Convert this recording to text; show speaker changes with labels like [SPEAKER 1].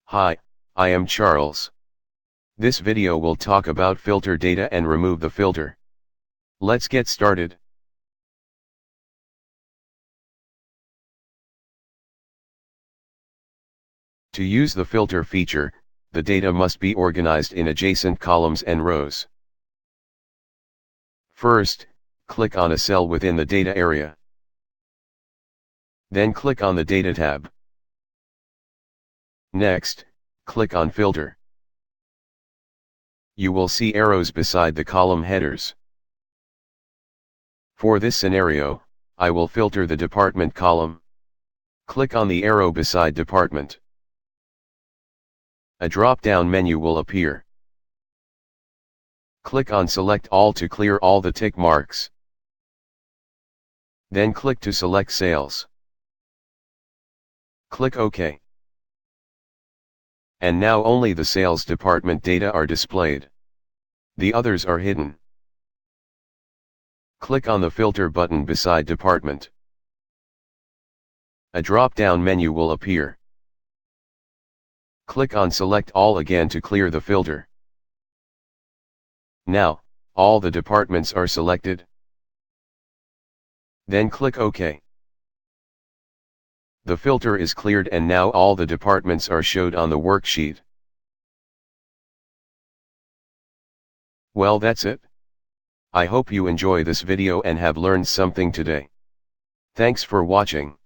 [SPEAKER 1] Hi, I am Charles. This video will talk about filter data and remove the filter. Let's get started. To use the filter feature, the data must be organized in adjacent columns and rows. First, click on a cell within the data area. Then click on the Data tab. Next, click on Filter. You will see arrows beside the column headers. For this scenario, I will filter the department column. Click on the arrow beside department. A drop-down menu will appear. Click on Select All to clear all the tick marks. Then click to select Sales. Click OK. And now only the sales department data are displayed. The others are hidden. Click on the Filter button beside Department. A drop-down menu will appear. Click on Select All again to clear the filter. Now, all the departments are selected. Then click OK. The filter is cleared and now all the departments are showed on the worksheet. Well, that's it. I hope you enjoy this video and have learned something today. Thanks for watching.